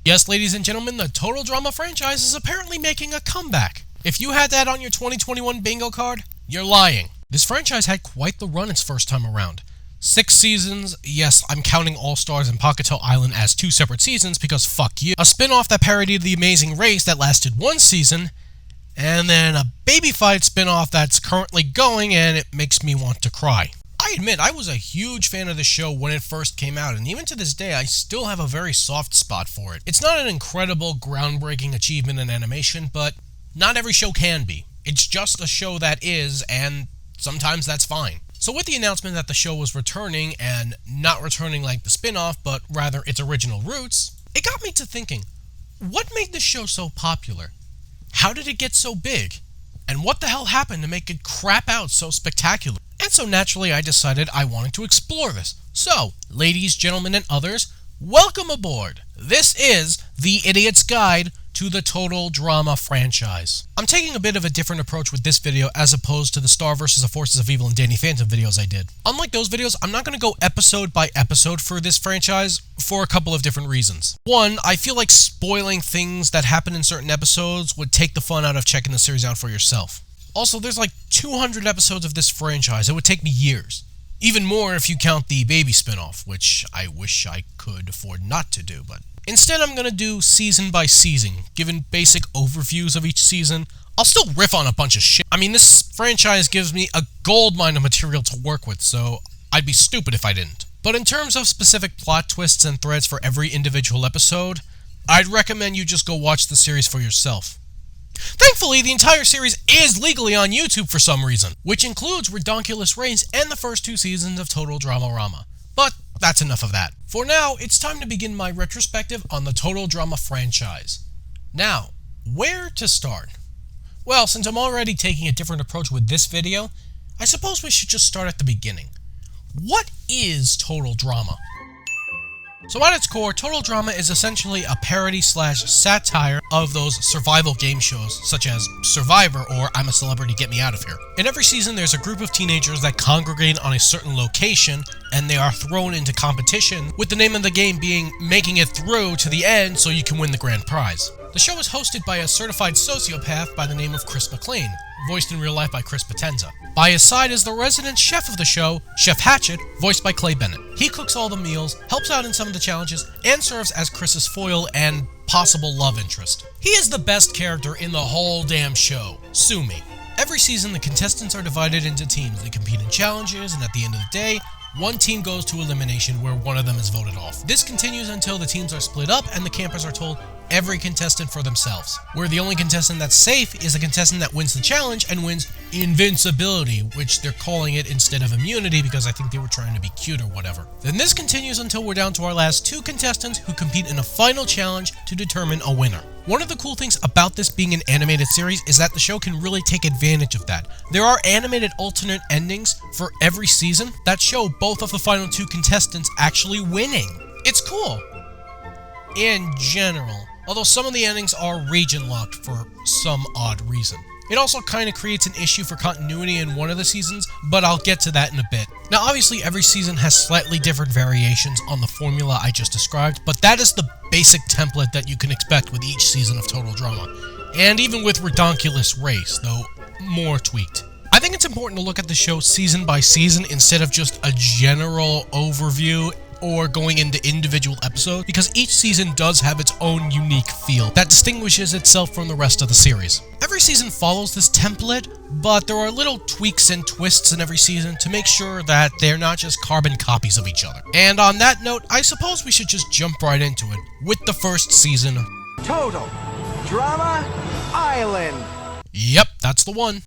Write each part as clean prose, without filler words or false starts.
Yes, ladies and gentlemen, the Total Drama franchise is apparently making a comeback. If you had that on your 2021 bingo card, you're lying. This franchise had quite the run its first time around. 6 seasons, yes, I'm counting All-Stars and Pocketel Island as 2 separate seasons because fuck you. A spin-off that parodied The Amazing Race that lasted 1 season, and then a Baby Fight spin-off that's currently going and it makes me want to cry. I admit, I was a huge fan of the show when it first came out, and even to this day, I still have a very soft spot for it. It's not an incredible, groundbreaking achievement in animation, but not every show can be. It's just a show that is, and sometimes that's fine. So with the announcement that the show was returning, and not returning like the spin-off, but rather its original roots, it got me to thinking, what made this show so popular? How did it get so big? And what the hell happened to make it crap out so spectacular? And so naturally I decided I wanted to explore this. So, ladies, gentlemen, and others, welcome aboard! This is The Idiot's Guide to the Total Drama franchise. I'm taking a bit of a different approach with this video as opposed to the Star vs. the Forces of Evil and Danny Phantom videos I did. Unlike those videos, I'm not going to go episode by episode for this franchise for a couple of different reasons. One, I feel like spoiling things that happen in certain episodes would take the fun out of checking the series out for yourself. Also, there's like 200 episodes of this franchise. It would take me years. Even more if you count the baby spin-off, which I wish I could afford not to do, but instead I'm going to do season by season, given basic overviews of each season. I'll still riff on a bunch of shit. I mean, this franchise gives me a goldmine of material to work with, so I'd be stupid if I didn't. But in terms of specific plot twists and threads for every individual episode, I'd recommend you just go watch the series for yourself. Thankfully, the entire series is legally on YouTube for some reason, which includes Redonkulous Reigns and the first 2 seasons of Total Drama-Rama. But that's enough of that. For now, it's time to begin my retrospective on the Total Drama franchise. Now, where to start? Well, since I'm already taking a different approach with this video, I suppose we should just start at the beginning. What is Total Drama? So at its core, Total Drama is essentially a parody/satire of those survival game shows such as Survivor or I'm a Celebrity, Get Me Out of Here. In every season, there's a group of teenagers that congregate on a certain location and they are thrown into competition, with the name of the game being making it through to the end so you can win the grand prize. The show is hosted by a certified sociopath by the name of Chris McLean, voiced in real life by Chris Potenza. By his side is the resident chef of the show, Chef Hatchet, voiced by Clay Bennett. He cooks all the meals, helps out in some of the challenges, and serves as Chris's foil and possible love interest. He is the best character in the whole damn show. Sue me. Every season, the contestants are divided into teams. They compete in challenges, and at the end of the day, one team goes to elimination where one of them is voted off. This continues until the teams are split up and the campers are told every contestant for themselves, where the only contestant that's safe is the contestant that wins the challenge and wins invincibility, which they're calling it instead of immunity because I think they were trying to be cute or whatever. Then this continues until we're down to our last 2 contestants who compete in a final challenge to determine a winner. One of the cool things about this being an animated series is that the show can really take advantage of that. There are animated alternate endings for every season that show both of the final 2 contestants actually winning. It's cool. In general, although some of the endings are region locked for some odd reason. It also kind of creates an issue for continuity in one of the seasons, but I'll get to that in a bit. Now obviously every season has slightly different variations on the formula I just described, but that is the basic template that you can expect with each season of Total Drama. And even with Redonkulous Race, though more tweaked. I think it's important to look at the show season by season instead of just a general overview or going into individual episodes, because each season does have its own unique feel that distinguishes itself from the rest of the series. Every season follows this template, but there are little tweaks and twists in every season to make sure that they're not just carbon copies of each other. And on that note, I suppose we should just jump right into it with the first season. Total Drama Island! Yep, that's the one.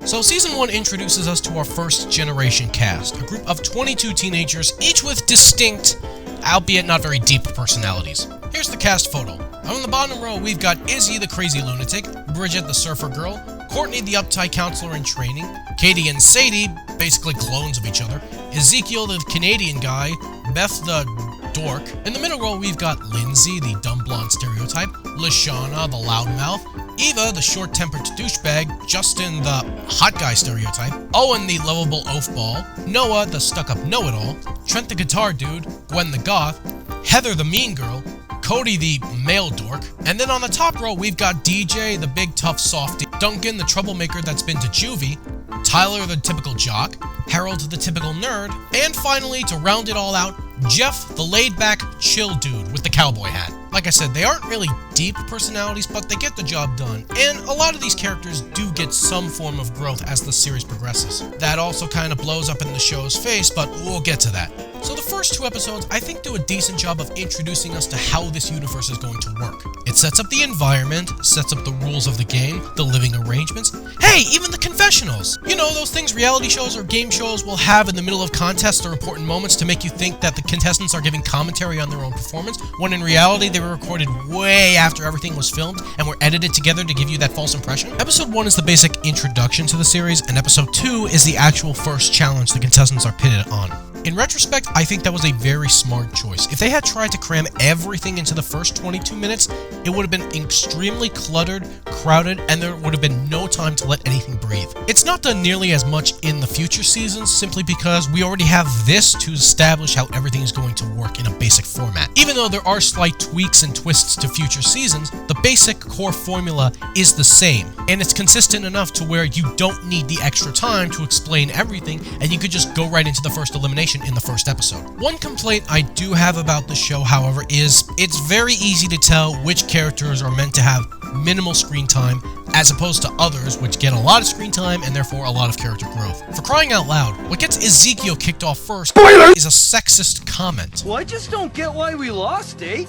So Season 1 introduces us to our first generation cast, a group of 22 teenagers, each with distinct, albeit not very deep personalities. Here's the cast photo. On the bottom row, we've got Izzy, the crazy lunatic, Bridget, the surfer girl, Courtney, the uptight counselor in training, Katie and Sadie, basically clones of each other, Ezekiel, the Canadian guy, Beth, the dork. In the middle row, we've got Lindsay, the dumb blonde stereotype, Lashana, the loudmouth, Eva, the short-tempered douchebag, Justin, the hot guy stereotype, Owen, the lovable oafball, Noah, the stuck-up know-it-all, Trent, the guitar dude, Gwen, the goth, Heather, the mean girl, Cody the male dork, and then on the top row we've got DJ the big tough softie, Duncan the troublemaker that's been to juvie, Tyler the typical jock, Harold the typical nerd, and finally, to round it all out, Jeff the laid-back, chill dude with the cowboy hat. Like I said, they aren't really deep personalities, but they get the job done, and a lot of these characters do get some form of growth as the series progresses. That also kind of blows up in the show's face, but we'll get to that. So the first 2 episodes, I think, do a decent job of introducing us to how this universe is going to work. It sets up the environment, sets up the rules of the game, the living arrangements, hey, even the confessionals! You know, those things reality shows or game shows will have in the middle of contests or important moments to make you think that the contestants are giving commentary on their own performance, when in reality they were recorded way after everything was filmed and were edited together to give you that false impression. Episode 1 is the basic introduction to the series, and episode 2 is the actual first challenge the contestants are pitted on. In retrospect, I think that was a very smart choice. If they had tried to cram everything into the first 22 minutes, it would have been extremely cluttered, crowded, and there would have been no time to let anything breathe. It's not done nearly as much in the future seasons, simply because we already have this to establish how everything is going to work in a basic format. Even though there are slight tweaks and twists to future seasons, the basic core formula is the same, and it's consistent enough to where you don't need the extra time to explain everything, and you could just go right into the first elimination in the first episode. One complaint I do have about the show, however, is it's very easy to tell which characters are meant to have minimal screen time as opposed to others which get a lot of screen time and therefore a lot of character growth. For crying out loud, what gets Ezekiel kicked off first is a sexist comment. Well, I just don't get why we lost, eh?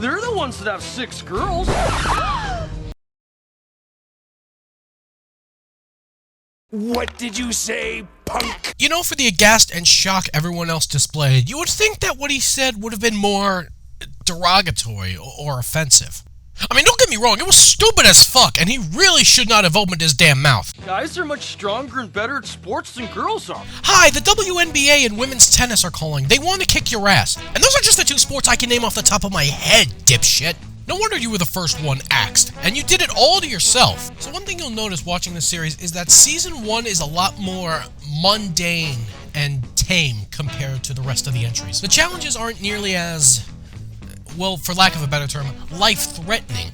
They're the ones that have 6 girls. What did you say, punk? You know, for the aghast and shock everyone else displayed, you would think that what he said would have been more derogatory or offensive. I mean, don't get me wrong, it was stupid as fuck, and he really should not have opened his damn mouth. Guys are much stronger and better at sports than girls are. Hi, the WNBA and women's tennis are calling. They want to kick your ass. And those are just the 2 sports I can name off the top of my head, dipshit. No wonder you were the first one axed, and you did it all to yourself. So one thing you'll notice watching this series is that Season 1 is a lot more mundane and tame compared to the rest of the entries. The challenges aren't nearly as, well, for lack of a better term, life-threatening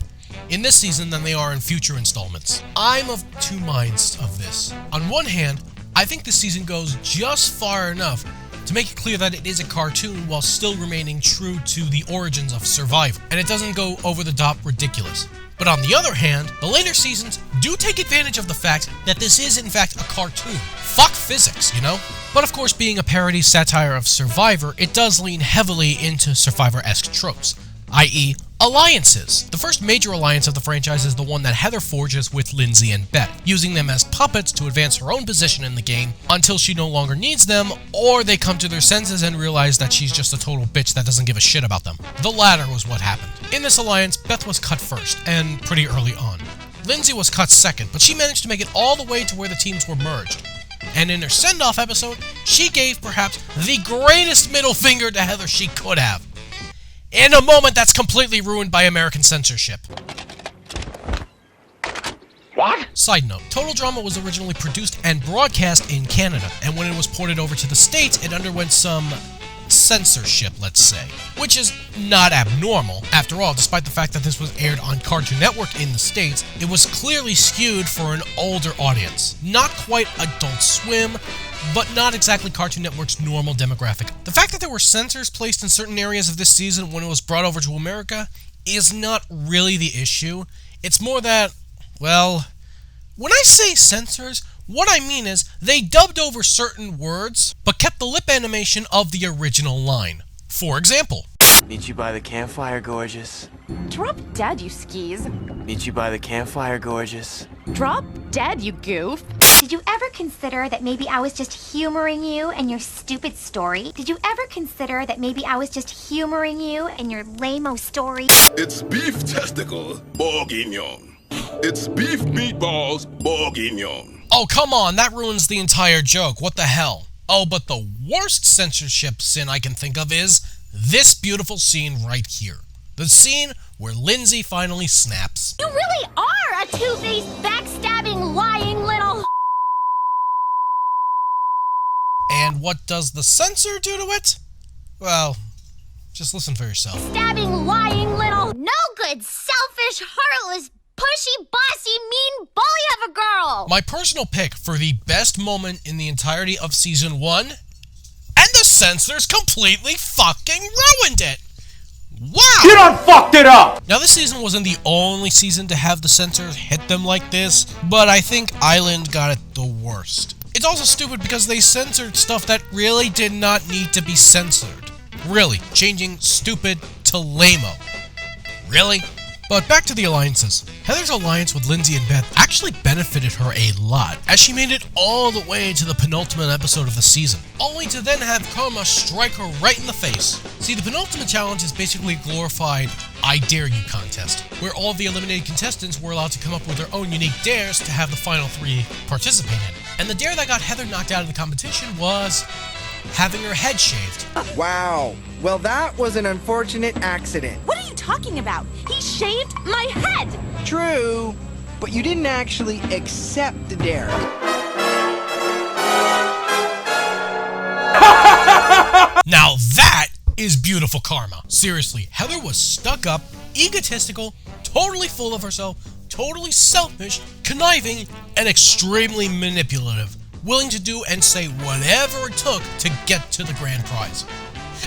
in this season than they are in future installments. I'm of 2 minds of this. On one hand, I think this season goes just far enough to make it clear that it is a cartoon while still remaining true to the origins of Survivor, and it doesn't go over-the-top ridiculous. But on the other hand, the later seasons do take advantage of the fact that this is in fact a cartoon. Fuck physics, you know? But of course, being a parody satire of Survivor, it does lean heavily into Survivor-esque tropes, i.e. alliances. The first major alliance of the franchise is the one that Heather forges with Lindsay and Beth, using them as puppets to advance her own position in the game until she no longer needs them, or they come to their senses and realize that she's just a total bitch that doesn't give a shit about them. The latter was what happened. In this alliance, Beth was cut first, and pretty early on. Lindsay was cut second, but she managed to make it all the way to where the teams were merged. And in her send-off episode, she gave perhaps the greatest middle finger to Heather she could have. In a moment that's completely ruined by American censorship. What? Side note, Total Drama was originally produced and broadcast in Canada, and when it was ported over to the States, it underwent some censorship, let's say, which is not abnormal. After all, despite the fact that this was aired on Cartoon Network in the States, it was clearly skewed for an older audience. Not quite Adult Swim, but not exactly Cartoon Network's normal demographic. The fact that there were censors placed in certain areas of this season when it was brought over to America is not really the issue. It's more that, well, when I say censors, what I mean is they dubbed over certain words, but kept the lip animation of the original line. For example, Meet you by the campfire, gorgeous. Drop dead, you skis. Meet you by the campfire, gorgeous. Drop dead, you goof. Did you ever consider that maybe I was just humoring you and your stupid story? Did you ever consider that maybe I was just humoring you and your lame-o story? It's beef testicle, bourguignon. It's beef meatballs, bourguignon. oh come on, that ruins the entire joke, what the hell? Oh, but the worst censorship sin I can think of is this beautiful scene right here. The scene where Lindsay finally snaps. You really are a two-faced, backstabbing, lying little... And what does the censor do to it? Well, Just listen for yourself. Stabbing, lying, little, no good, selfish, heartless, pushy, bossy, mean bully of a girl. My personal pick for the best moment in the entirety of Season 1, and the censors completely fucking ruined it! Wow! You done fucked it up! Now, this season wasn't the only season to have the censors hit them like this, but I think Island got it the worst. It's also stupid because they censored stuff that really did not need to be censored. Really, changing stupid to lame-o. Really? But back to the alliances. Heather's alliance with Lindsay and Beth actually benefited her a lot, as she made it all the way to the penultimate episode of the season, only to then have Karma strike her right in the face. See, the penultimate challenge is basically a glorified I Dare You contest, where all of the eliminated contestants were allowed to come up with their own unique dares to have the final 3 participate in. And the dare that got Heather knocked out of the competition was having her head shaved. Wow. Well, that was an unfortunate accident. What are you talking about? He shaved my head! True, but you didn't actually accept the dare. Now that is beautiful karma. Seriously, Heather was stuck up, egotistical, totally full of herself, totally selfish, conniving, and extremely manipulative, willing to do and say whatever it took to get to the grand prize.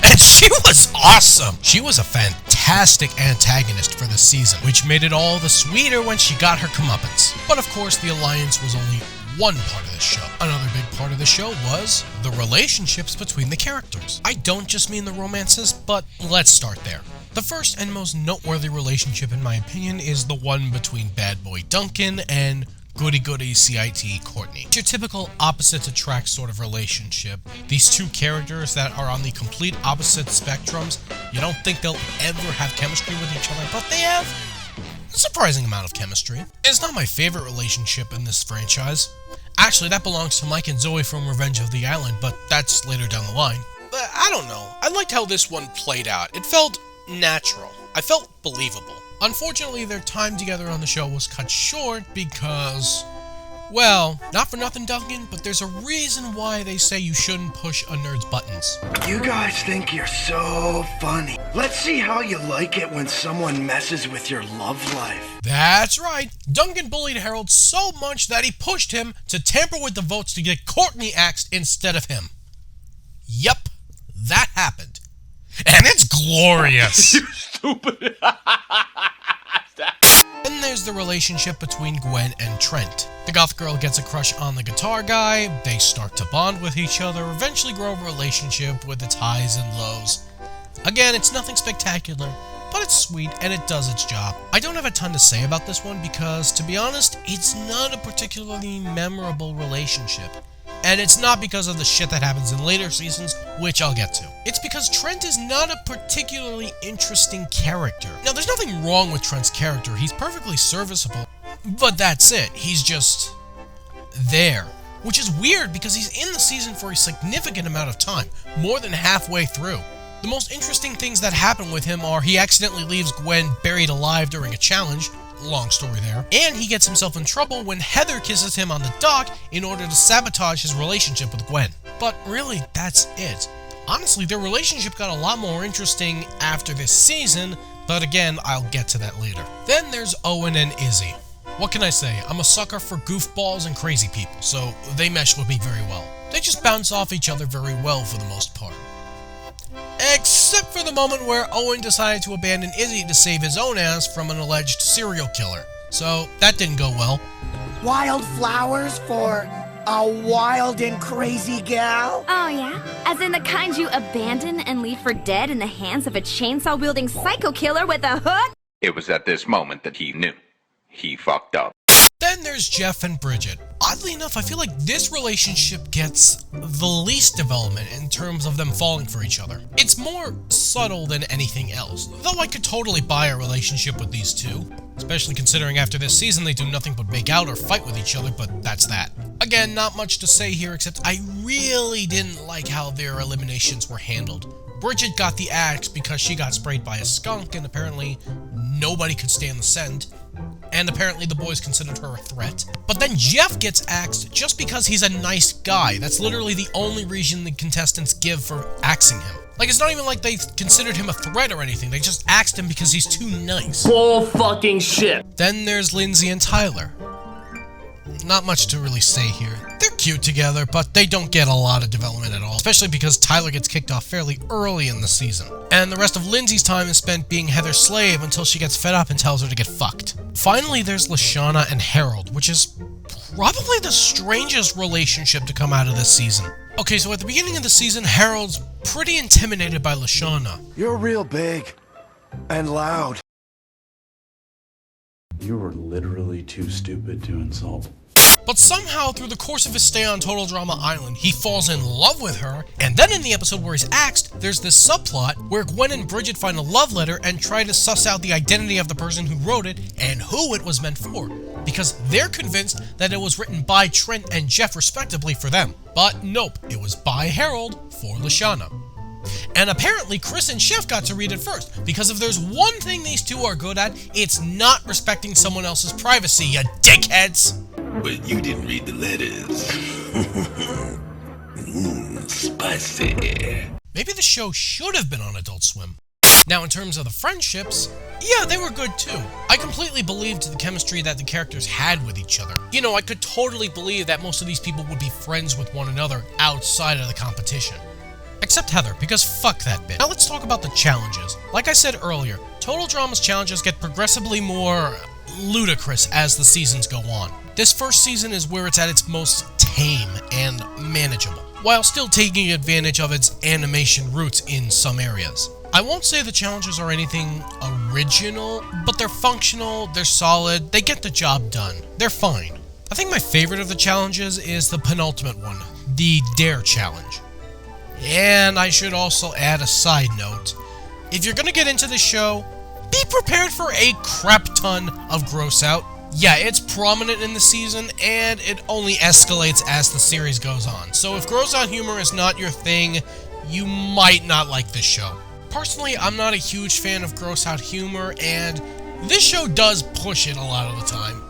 And she was awesome! She was a fantastic antagonist for this season, which made it all the sweeter when she got her comeuppance. But of course, the alliance was only one part of the show. Another big part of the show was the relationships between the characters. I don't just mean the romances, but let's start there. The first and most noteworthy relationship, in my opinion, is the one between bad boy Duncan and goody-goody CIT Courtney. It's your typical opposites-attract sort of relationship. These two characters that are on the complete opposite spectrums, you don't think they'll ever have chemistry with each other, but they have a surprising amount of chemistry. It's not my favorite relationship in this franchise. Actually, that belongs to Mike and Zoe from Revenge of the Island, but that's later down the line. But I don't know. I liked how this one played out. It felt natural. I felt believable. Unfortunately, their time together on the show was cut short because, well, not for nothing, Duncan, but there's a reason why they say you shouldn't push a nerd's buttons. You guys think you're so funny. Let's see how you like it when someone messes with your love life. That's right. Duncan bullied Harold so much that he pushed him to tamper with the votes to get Courtney axed instead of him. Yup, that happened. And it's glorious. You stupid. Then there's the relationship between Gwen and Trent. The goth girl gets a crush on the guitar guy, they start to bond with each other, eventually grow a relationship with its highs and lows. Again, it's nothing spectacular, but it's sweet and it does its job. I don't have a ton to say about this one because, to be honest, it's not a particularly memorable relationship. And it's not because of the shit that happens in later seasons, which I'll get to. It's because Trent is not a particularly interesting character. Now, there's nothing wrong with Trent's character. He's perfectly serviceable. But that's it. He's just there. Which is weird because he's in the season for a significant amount of time, more than halfway through. The most interesting things that happen with him are he accidentally leaves Gwen buried alive during a challenge, long story there, and he gets himself in trouble when Heather kisses him on the dock in order to sabotage his relationship with Gwen. But really, that's it. Honestly, their relationship got a lot more interesting after this season, but again, I'll get to that later. Then there's Owen and Izzy. What can I say? I'm a sucker for goofballs and crazy people, so they mesh with me very well. They just bounce off each other very well for the most part. Except for the moment where Owen decided to abandon Izzy to save his own ass from an alleged serial killer. So, that didn't go well. Wild flowers for a wild and crazy gal? Oh, yeah? As in the kind you abandon and leave for dead in the hands of a chainsaw-wielding psycho killer with a hook? It was at this moment that he knew. He fucked up. Then there's Jeff and Bridget. Oddly enough, I feel like this relationship gets the least development in terms of them falling for each other. It's more subtle than anything else, though I could totally buy a relationship with these two, especially considering after this season they do nothing but make out or fight with each other, but that's that. Again, not much to say here except I really didn't like how their eliminations were handled. Bridget got the axe because she got sprayed by a skunk and apparently nobody could stand the scent. and apparently the boys considered her a threat. But then Jeff gets axed just because he's a nice guy. That's literally the only reason the contestants give for axing him. Like, it's not even like they considered him a threat or anything, they just axed him because he's too nice. Bull fucking shit. Then there's Lindsay and Tyler. Not much to really say here. They're cute together, but they don't get a lot of development at all, especially because Tyler gets kicked off fairly early in the season. And the rest of Lindsay's time is spent being Heather's slave until she gets fed up and tells her to get fucked. Finally, there's Lashana and Harold, which is probably the strangest relationship to come out of this season. Okay, so at the beginning of the season, Harold's pretty intimidated by Lashana. You're real big and loud. You were literally too stupid to insult. But somehow, through the course of his stay on Total Drama Island, he falls in love with her, and then in the episode where he's axed, there's this subplot where Gwen and Bridget find a love letter and try to suss out the identity of the person who wrote it and who it was meant for, because they're convinced that it was written by Trent and Jeff respectively for them. But nope, it was by Harold for Lashana. And apparently Chris and Chef got to read it first, because if there's one thing these two are good at, it's not respecting someone else's privacy, you dickheads! But you didn't read the letters. Spicy. Maybe the show should have been on Adult Swim. Now, in terms of the friendships, yeah, they were good too. I completely believed the chemistry that the characters had with each other. You know, I could totally believe that most of these people would be friends with one another outside of the competition. Except Heather, because fuck that bitch. Now let's talk about the challenges. Like I said earlier, Total Drama's challenges get progressively more ludicrous as the seasons go on. This first season is where it's at its most tame and manageable, while still taking advantage of its animation roots in some areas. I won't say the challenges are anything original, but they're functional, they're solid, they get the job done. They're fine. I think my favorite of the challenges is the penultimate one, the Dare Challenge. And I should also add a side note. If you're gonna get into the show, be prepared for a crap ton of gross out. Yeah, it's prominent in the season, and it only escalates as the series goes on. So if gross out humor is not your thing, you might not like this show. Personally, I'm not a huge fan of gross out humor, and this show does push it a lot of the time.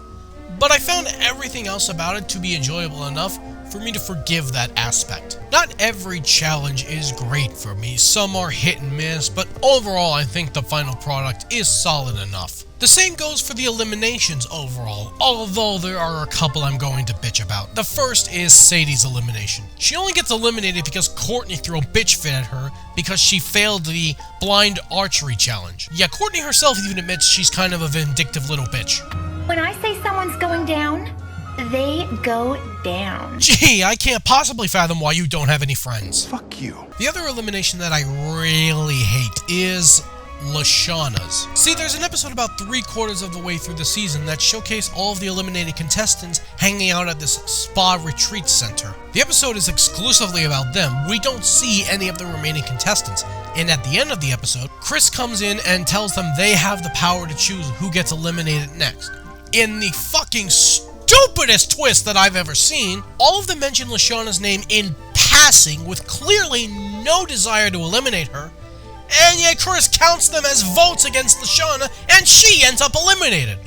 But I found everything else about it to be enjoyable enough for me to forgive that aspect. Not every challenge is great for me, some are hit and miss, but overall I think the final product is solid enough. The same goes for the eliminations overall, although there are a couple I'm going to bitch about. The first is Sadie's elimination. She only gets eliminated because Courtney threw a bitch fit at her because she failed the blind archery challenge. Yeah, Courtney herself even admits she's kind of a vindictive little bitch. When I say someone's going down, they go down. Gee, I can't possibly fathom why you don't have any friends. Fuck you. The other elimination that I really hate is Lashana's. See, there's an episode about 3/4 of the way through the season that showcased all of the eliminated contestants hanging out at this spa retreat center. The episode is exclusively about them. We don't see any of the remaining contestants. And at the end of the episode, Chris comes in and tells them they have the power to choose who gets eliminated next. In the fucking stupidest twist that I've ever seen, all of them mention Lashana's name in passing with clearly no desire to eliminate her, and yet Chris counts them as votes against Lashana, and she ends up eliminated.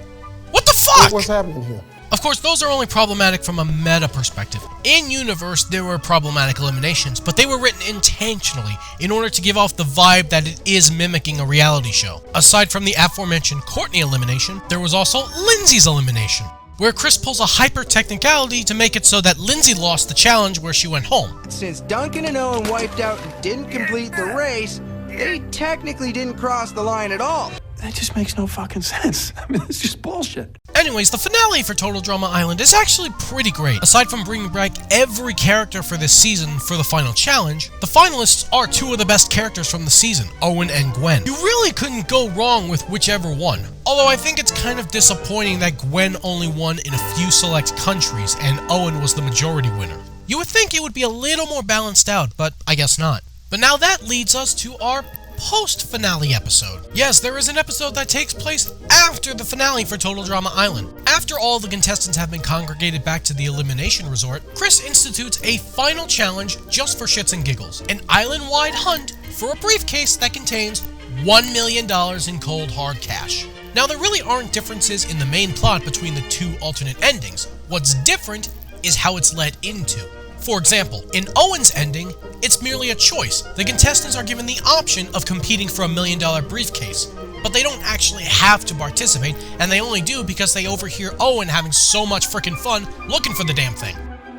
What the fuck? What's happening here? Of course, those are only problematic from a meta perspective. In-universe, there were problematic eliminations, but they were written intentionally in order to give off the vibe that it is mimicking a reality show. Aside from the aforementioned Courtney elimination, there was also Lindsay's elimination, where Chris pulls a hyper-technicality to make it so that Lindsay lost the challenge where she went home. Since Duncan and Owen wiped out and didn't complete the race, they technically didn't cross the line at all. That just makes no fucking sense. I mean, it's just bullshit. Anyways, the finale for Total Drama Island is actually pretty great. Aside from bringing back every character for this season for the final challenge, the finalists are two of the best characters from the season, Owen and Gwen. You really couldn't go wrong with whichever one. Although I think it's kind of disappointing that Gwen only won in a few select countries and Owen was the majority winner. You would think it would be a little more balanced out, but I guess not. But now that leads us to our post-finale episode. Yes, there is an episode that takes place after the finale for Total Drama Island. After all the contestants have been congregated back to the Elimination Resort, Chris institutes a final challenge just for shits and giggles. An island-wide hunt for a briefcase that contains $1 million in cold hard cash. Now, there really aren't differences in the main plot between the two alternate endings. What's different is how it's led into. For example, in Owen's ending, it's merely a choice. The contestants are given the option of competing for $1 million briefcase, but they don't actually have to participate, and they only do because they overhear Owen having so much frickin' fun looking for the damn thing.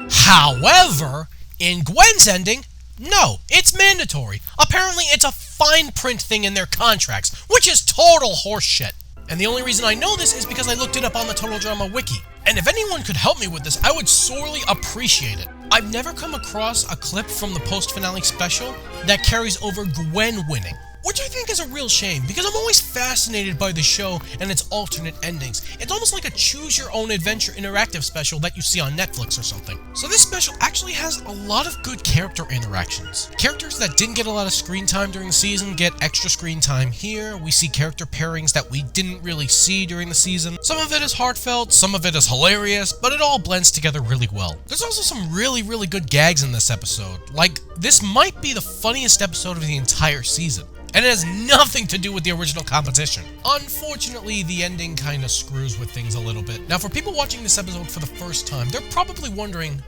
However, in Gwen's ending, no, it's mandatory. Apparently, it's a fine print thing in their contracts, which is total horseshit. And the only reason I know this is because I looked it up on the Total Drama Wiki. And if anyone could help me with this, I would sorely appreciate it. I've never come across a clip from the post-finale special that carries over Gwen winning, which I think is a real shame, because I'm always fascinated by the show and its alternate endings. It's almost like a choose-your-own-adventure interactive special that you see on Netflix or something. So this special actually has a lot of good character interactions. Characters that didn't get a lot of screen time during the season get extra screen time here. We see character pairings that we didn't really see during the season. Some of it is heartfelt, some of it is hilarious, but it all blends together really well. There's also some really good gags in this episode. Like, this might be the funniest episode of the entire season. And it has nothing to do with the original competition. Unfortunately, the ending kinda screws with things a little bit. Now, for people watching this episode for the first time, they're probably wondering,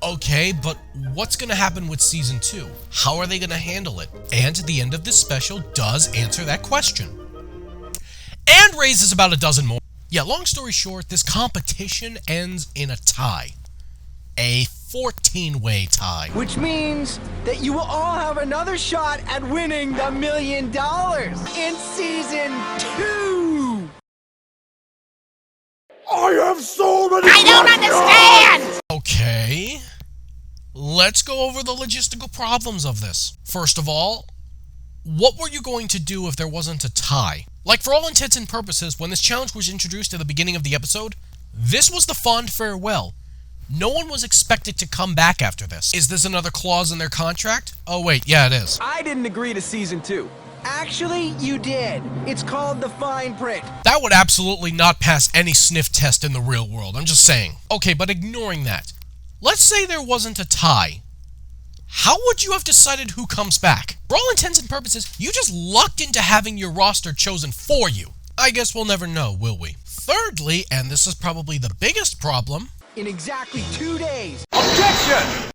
okay, but what's gonna happen with Season 2? How are they gonna handle it? And the end of this special does answer that question. And raises about a dozen more. Yeah, long story short, this competition ends in a tie. A 14-way tie. Which means that you will all have another shot at winning the $1 million in Season 2! I have so many I don't understand! Okay. Let's go over the logistical problems of this. First of all, what were you going to do if there wasn't a tie? Like, for all intents and purposes, when this challenge was introduced at the beginning of the episode, this was the fond farewell. No one was expected to come back after this. Is this another clause in their contract? Oh wait, yeah it is. I didn't agree to Season 2. Actually, you did. It's called the fine print. That would absolutely not pass any sniff test in the real world, I'm just saying. Okay, but ignoring that, let's say there wasn't a tie. How would you have decided who comes back? For all intents and purposes, you just lucked into having your roster chosen for you. I guess we'll never know, will we? Thirdly, and this is probably the biggest problem, in exactly 2 days. Objection!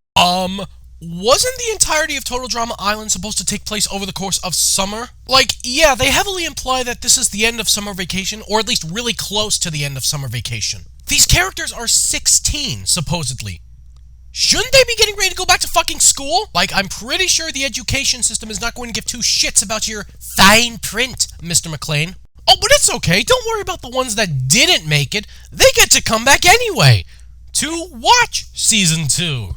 Wasn't the entirety of Total Drama Island supposed to take place over the course of summer? Like, yeah, they heavily imply that this is the end of summer vacation, or at least really close to the end of summer vacation. These characters are 16, supposedly. Shouldn't they be getting ready to go back to fucking school? Like, I'm pretty sure the education system is not going to give two shits about your fine print, Mr. McLean. Oh, but it's okay, don't worry about the ones that didn't make it. They get to come back anyway to watch Season 2.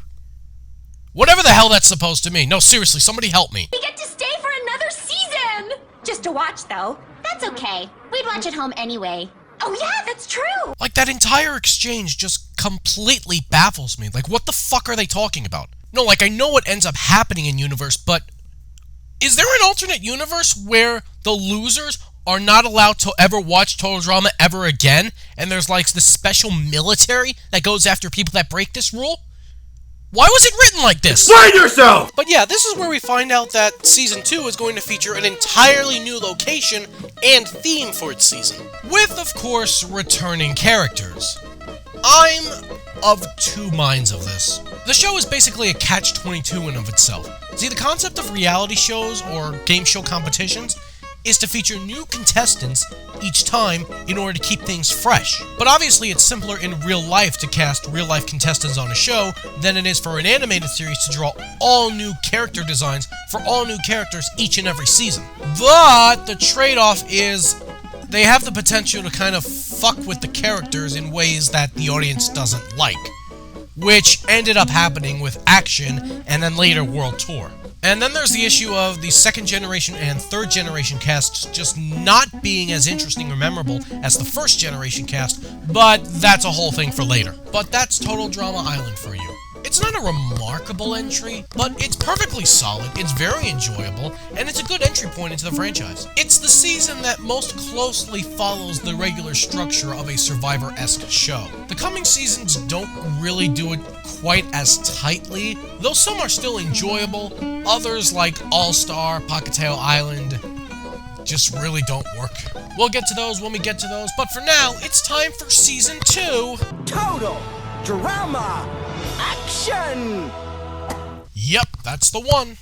Whatever the hell that's supposed to mean. No, seriously, somebody help me. We get to stay for another season! Just to watch, though. That's okay. We'd watch at home anyway. Oh yeah, that's true! Like, that entire exchange just completely baffles me. Like, what the fuck are they talking about? No, like, I know what ends up happening in universe, but is there an alternate universe where the losers are not allowed to ever watch Total Drama ever again, and there's like this special military that goes after people that break this rule? Why was it written like this? Explain yourself! But yeah, this is where we find out that Season 2 is going to feature an entirely new location and theme for its season, with, of course, returning characters. I'm of two minds of this. The show is basically a catch-22 in of itself. See, the concept of reality shows or game show competitions is to feature new contestants each time in order to keep things fresh. But obviously it's simpler in real life to cast real-life contestants on a show than it is for an animated series to draw all new character designs for all new characters each and every season. But the trade-off is they have the potential to kind of fuck with the characters in ways that the audience doesn't like, which ended up happening with Action and then later World Tour. And then there's the issue of the second generation and third generation casts just not being as interesting or memorable as the first generation cast, but that's a whole thing for later. But that's Total Drama Island for you. It's not a remarkable entry, but it's perfectly solid, it's very enjoyable, and it's a good entry point into the franchise. It's the season that most closely follows the regular structure of a Survivor-esque show. The coming seasons don't really do it quite as tightly, though some are still enjoyable. Others, like All-Star, Pocatello Island, just really don't work. We'll get to those when we get to those, but for now, it's time for Season 2. Total drama action! Yep, that's the one.